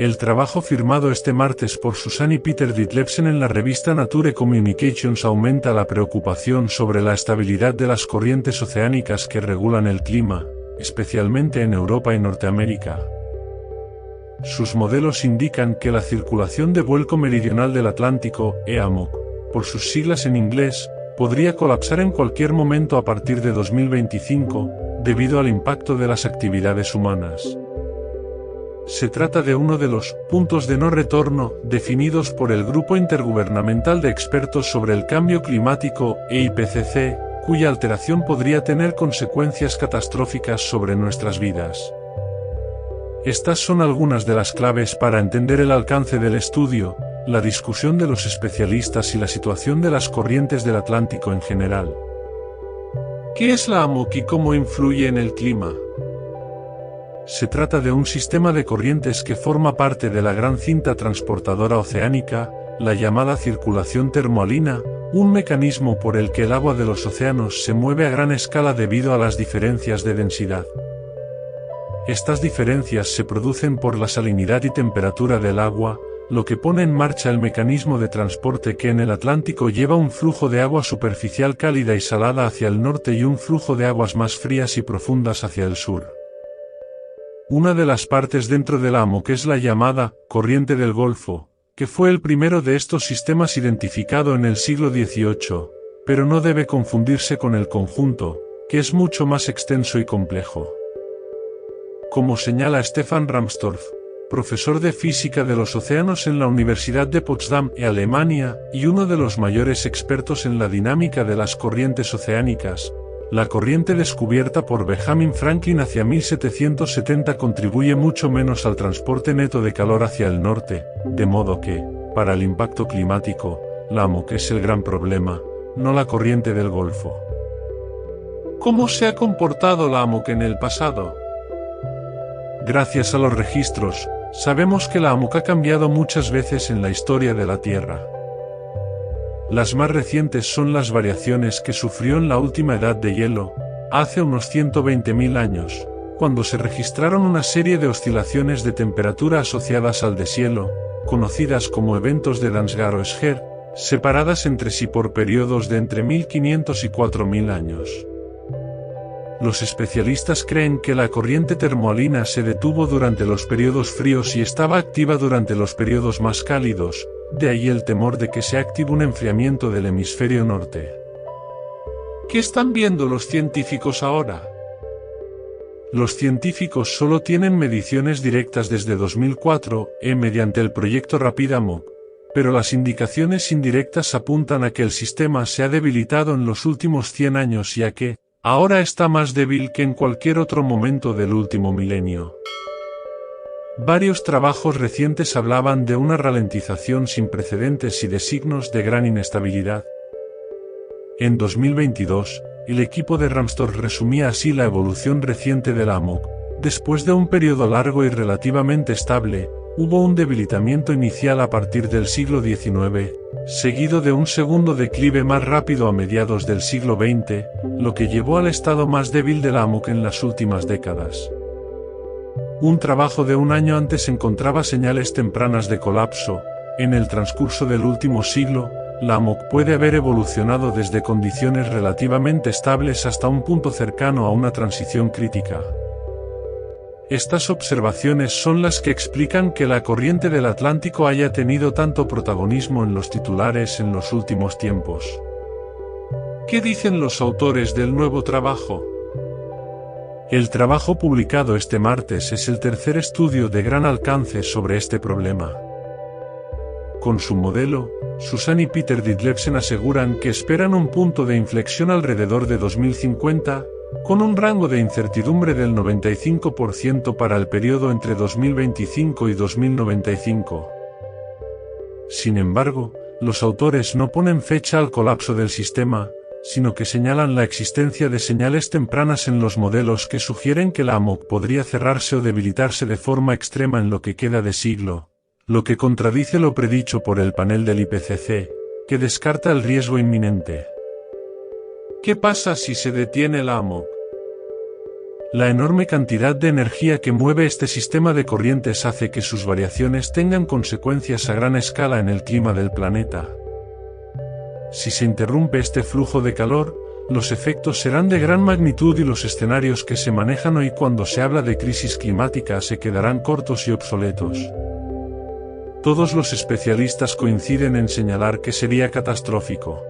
El trabajo firmado este martes por Susan y Peter Ditlevsen en la revista Nature Communications aumenta la preocupación sobre la estabilidad de las corrientes oceánicas que regulan el clima, especialmente en Europa y Norteamérica. Sus modelos indican que la circulación de vuelco meridional del Atlántico, EAMOC, por sus siglas en inglés, podría colapsar en cualquier momento a partir de 2025, debido al impacto de las actividades humanas. Se trata de uno de los puntos de no retorno definidos por el Grupo Intergubernamental de Expertos sobre el Cambio Climático, IPCC, cuya alteración podría tener consecuencias catastróficas sobre nuestras vidas. Estas son algunas de las claves para entender el alcance del estudio, la discusión de los especialistas y la situación de las corrientes del Atlántico en general. ¿Qué es la AMOC y cómo influye en el clima? Se trata de un sistema de corrientes que forma parte de la gran cinta transportadora oceánica, la llamada circulación termoalina, un mecanismo por el que el agua de los océanos se mueve a gran escala debido a las diferencias de densidad. Estas diferencias se producen por la salinidad y temperatura del agua, lo que pone en marcha el mecanismo de transporte que en el Atlántico lleva un flujo de agua superficial cálida y salada hacia el norte y un flujo de aguas más frías y profundas hacia el sur. Una de las partes dentro del AMOC es la llamada corriente del Golfo, que fue el primero de estos sistemas identificado en el siglo XVIII, pero no debe confundirse con el conjunto, que es mucho más extenso y complejo. Como señala Stefan Rahmstorf, profesor de física de los océanos en la Universidad de Potsdam, Alemania, y uno de los mayores expertos en la dinámica de las corrientes oceánicas, la corriente descubierta por Benjamin Franklin hacia 1770 contribuye mucho menos al transporte neto de calor hacia el norte, de modo que, para el impacto climático, la AMOC es el gran problema, no la corriente del Golfo. ¿Cómo se ha comportado la AMOC en el pasado? Gracias a los registros, sabemos que la AMOC ha cambiado muchas veces en la historia de la Tierra. Las más recientes son las variaciones que sufrió en la última edad de hielo, hace unos 120.000 años, cuando se registraron una serie de oscilaciones de temperatura asociadas al deshielo, conocidas como eventos de Dansgaard-Oeschger, separadas entre sí por periodos de entre 1500 y 4000 años. Los especialistas creen que la corriente termoalina se detuvo durante los periodos fríos y estaba activa durante los periodos más cálidos, de ahí el temor de que se active un enfriamiento del hemisferio norte. ¿Qué están viendo los científicos ahora? Los científicos solo tienen mediciones directas desde 2004, mediante el proyecto RapidAMOC, pero las indicaciones indirectas apuntan a que el sistema se ha debilitado en los últimos 100 años y a que, ahora está más débil que en cualquier otro momento del último milenio. Varios trabajos recientes hablaban de una ralentización sin precedentes y de signos de gran inestabilidad. En 2022, el equipo de Rahmstorf resumía así la evolución reciente de la AMOC. Después de un periodo largo y relativamente estable, hubo un debilitamiento inicial a partir del siglo XIX, seguido de un segundo declive más rápido a mediados del siglo XX, lo que llevó al estado más débil de la AMOC en las últimas décadas. Un trabajo de un año antes encontraba señales tempranas de colapso. En el transcurso del último siglo, la AMOC puede haber evolucionado desde condiciones relativamente estables hasta un punto cercano a una transición crítica. Estas observaciones son las que explican que la corriente del Atlántico haya tenido tanto protagonismo en los titulares en los últimos tiempos. ¿Qué dicen los autores del nuevo trabajo? El trabajo publicado este martes es el tercer estudio de gran alcance sobre este problema. Con su modelo, Susan y Peter Ditlevsen aseguran que esperan un punto de inflexión alrededor de 2050, con un rango de incertidumbre del 95% para el periodo entre 2025 y 2095. Sin embargo, los autores no ponen fecha al colapso del sistema, sino que señalan la existencia de señales tempranas en los modelos que sugieren que la AMOC podría cerrarse o debilitarse de forma extrema en lo que queda de siglo, lo que contradice lo predicho por el panel del IPCC, que descarta el riesgo inminente. ¿Qué pasa si se detiene la AMOC? La enorme cantidad de energía que mueve este sistema de corrientes hace que sus variaciones tengan consecuencias a gran escala en el clima del planeta. Si se interrumpe este flujo de calor, los efectos serán de gran magnitud y los escenarios que se manejan hoy cuando se habla de crisis climática se quedarán cortos y obsoletos. Todos los especialistas coinciden en señalar que sería catastrófico.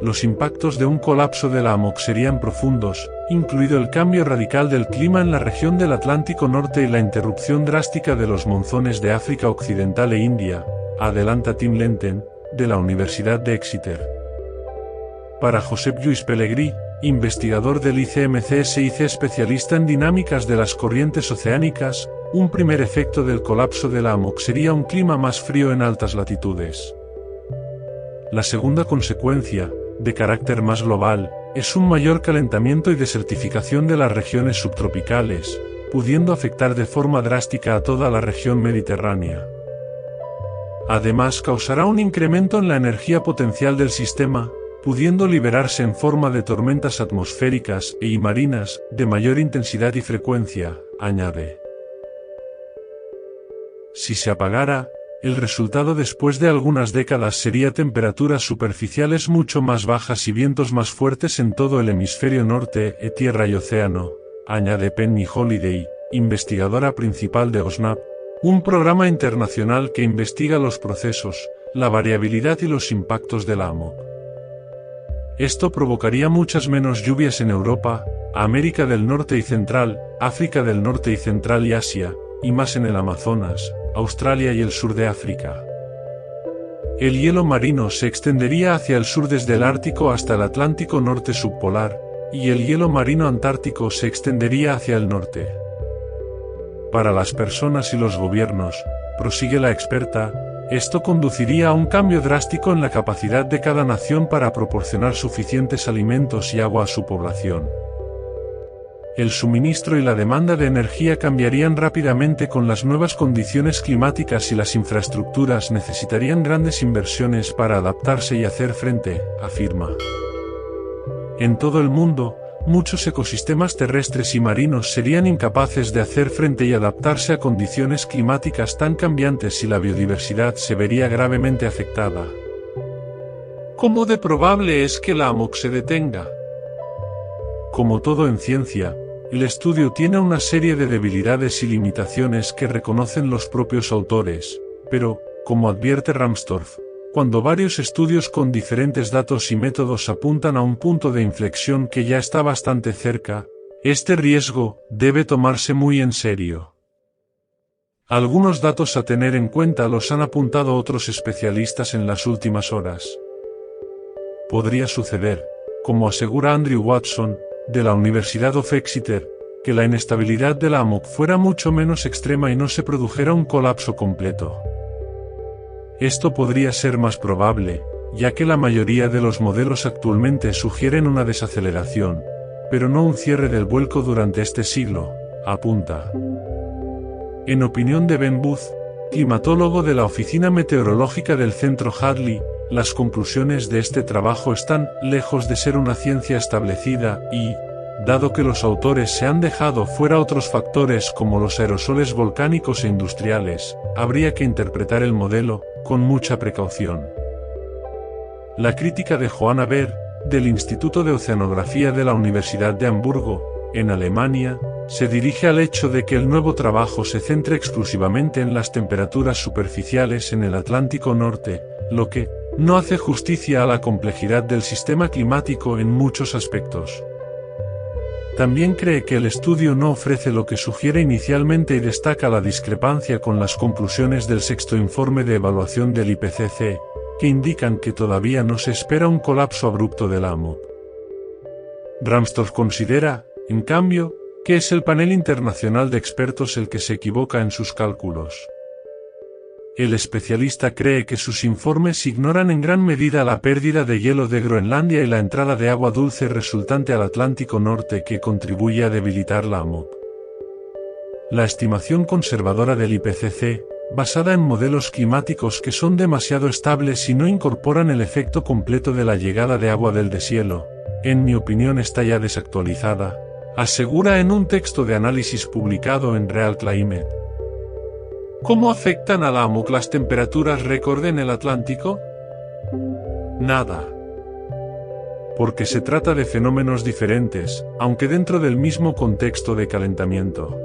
Los impactos de un colapso de la AMOC serían profundos, incluido el cambio radical del clima en la región del Atlántico Norte y la interrupción drástica de los monzones de África Occidental e India, adelanta Tim Lenten, de la Universidad de Exeter. Para Josep Lluís Pelegrí, investigador del ICMCSIC especialista en dinámicas de las corrientes oceánicas, un primer efecto del colapso de la AMOC sería un clima más frío en altas latitudes. La segunda consecuencia, de carácter más global, es un mayor calentamiento y desertificación de las regiones subtropicales, pudiendo afectar de forma drástica a toda la región mediterránea. Además, causará un incremento en la energía potencial del sistema, pudiendo liberarse en forma de tormentas atmosféricas y marinas de mayor intensidad y frecuencia, añade. Si se apagara, el resultado después de algunas décadas sería temperaturas superficiales mucho más bajas y vientos más fuertes en todo el hemisferio norte, tierra y océano, añade Penny Holiday, investigadora principal de OSNAP, un programa internacional que investiga los procesos, la variabilidad y los impactos de la AMOC. Esto provocaría muchas menos lluvias en Europa, América del Norte y Central, África del Norte y Central y Asia, y más en el Amazonas, Australia y el sur de África. El hielo marino se extendería hacia el sur desde el Ártico hasta el Atlántico Norte subpolar, y el hielo marino antártico se extendería hacia el norte. Para las personas y los gobiernos, prosigue la experta, esto conduciría a un cambio drástico en la capacidad de cada nación para proporcionar suficientes alimentos y agua a su población. El suministro y la demanda de energía cambiarían rápidamente con las nuevas condiciones climáticas y las infraestructuras necesitarían grandes inversiones para adaptarse y hacer frente, afirma. En todo el mundo, muchos ecosistemas terrestres y marinos serían incapaces de hacer frente y adaptarse a condiciones climáticas tan cambiantes y la biodiversidad se vería gravemente afectada. ¿Cómo de probable es que la AMOC se detenga? Como todo en ciencia, el estudio tiene una serie de debilidades y limitaciones que reconocen los propios autores, pero, como advierte Ramstorff, cuando varios estudios con diferentes datos y métodos apuntan a un punto de inflexión que ya está bastante cerca, este riesgo debe tomarse muy en serio. Algunos datos a tener en cuenta los han apuntado otros especialistas en las últimas horas. Podría suceder, como asegura Andrew Watson, de la Universidad of Exeter, que la inestabilidad de la AMOC fuera mucho menos extrema y no se produjera un colapso completo. Esto podría ser más probable, ya que la mayoría de los modelos actualmente sugieren una desaceleración, pero no un cierre del vuelco durante este siglo, apunta. En opinión de Ben Booth, climatólogo de la Oficina Meteorológica del Centro Hadley, las conclusiones de este trabajo están lejos de ser una ciencia establecida y, dado que los autores se han dejado fuera otros factores como los aerosoles volcánicos e industriales, habría que interpretar el modelo con mucha precaución. La crítica de Johanna Baer, del Instituto de Oceanografía de la Universidad de Hamburgo, en Alemania, se dirige al hecho de que el nuevo trabajo se centre exclusivamente en las temperaturas superficiales en el Atlántico Norte, lo que no hace justicia a la complejidad del sistema climático en muchos aspectos. También cree que el estudio no ofrece lo que sugiere inicialmente y destaca la discrepancia con las conclusiones del sexto informe de evaluación del IPCC, que indican que todavía no se espera un colapso abrupto de la AMOC. Ramstorff considera, en cambio, que es el panel internacional de expertos el que se equivoca en sus cálculos. El especialista cree que sus informes ignoran en gran medida la pérdida de hielo de Groenlandia y la entrada de agua dulce resultante al Atlántico Norte que contribuye a debilitar la AMOC. La estimación conservadora del IPCC, basada en modelos climáticos que son demasiado estables y no incorporan el efecto completo de la llegada de agua del deshielo, en mi opinión está ya desactualizada, asegura en un texto de análisis publicado en Real Climate. ¿Cómo afectan a la AMOC las temperaturas récord en el Atlántico? Nada. Porque se trata de fenómenos diferentes, aunque dentro del mismo contexto de calentamiento.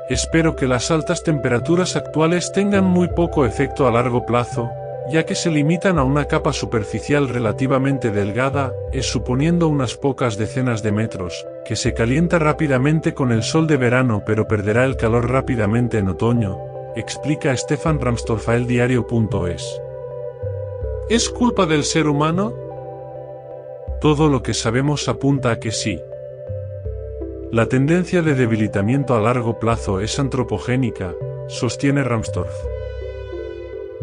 Espero que las altas temperaturas actuales tengan muy poco efecto a largo plazo, ya que se limitan a una capa superficial relativamente delgada, suponiendo unas pocas decenas de metros, que se calienta rápidamente con el sol de verano pero perderá el calor rápidamente en otoño, explica Stefan Ramstorff a eldiario.es. ¿Es culpa del ser humano? Todo lo que sabemos apunta a que sí. La tendencia de debilitamiento a largo plazo es antropogénica, sostiene Ramstorff.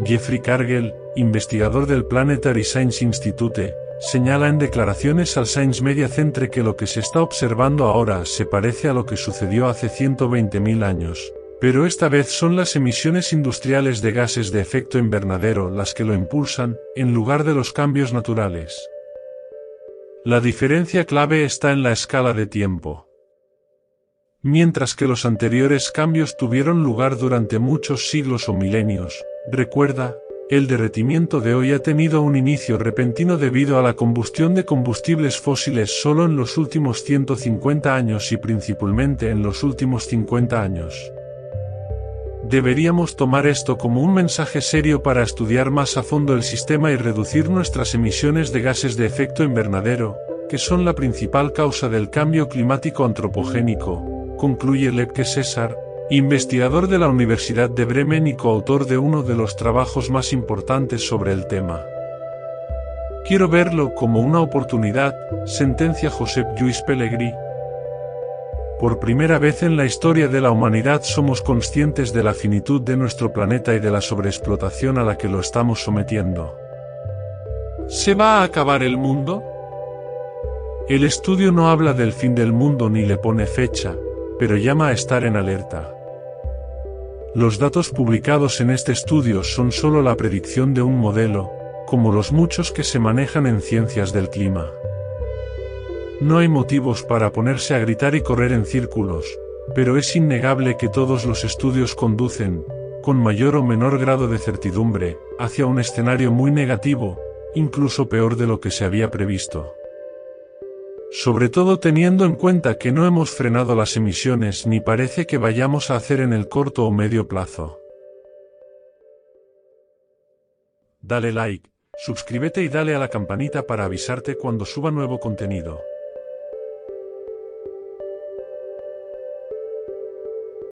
Jeffrey Cargill, investigador del Planetary Science Institute, señala en declaraciones al Science Media Centre que lo que se está observando ahora se parece a lo que sucedió hace 120.000 años, pero esta vez son las emisiones industriales de gases de efecto invernadero las que lo impulsan, en lugar de los cambios naturales. La diferencia clave está en la escala de tiempo. Mientras que los anteriores cambios tuvieron lugar durante muchos siglos o milenios, recuerda, el derretimiento de hoy ha tenido un inicio repentino debido a la combustión de combustibles fósiles solo en los últimos 150 años y principalmente en los últimos 50 años. Deberíamos tomar esto como un mensaje serio para estudiar más a fondo el sistema y reducir nuestras emisiones de gases de efecto invernadero, que son la principal causa del cambio climático antropogénico, concluye Lepke César, investigador de la Universidad de Bremen y coautor de uno de los trabajos más importantes sobre el tema. Quiero verlo como una oportunidad, sentencia Josep Lluís Pelegrí. Por primera vez en la historia de la humanidad somos conscientes de la finitud de nuestro planeta y de la sobreexplotación a la que lo estamos sometiendo. ¿Se va a acabar el mundo? El estudio no habla del fin del mundo ni le pone fecha, pero llama a estar en alerta. Los datos publicados en este estudio son solo la predicción de un modelo, como los muchos que se manejan en ciencias del clima. No hay motivos para ponerse a gritar y correr en círculos, pero es innegable que todos los estudios conducen, con mayor o menor grado de certidumbre, hacia un escenario muy negativo, incluso peor de lo que se había previsto. Sobre todo teniendo en cuenta que no hemos frenado las emisiones ni parece que vayamos a hacer en el corto o medio plazo. Dale like, suscríbete y dale a la campanita para avisarte cuando suba nuevo contenido.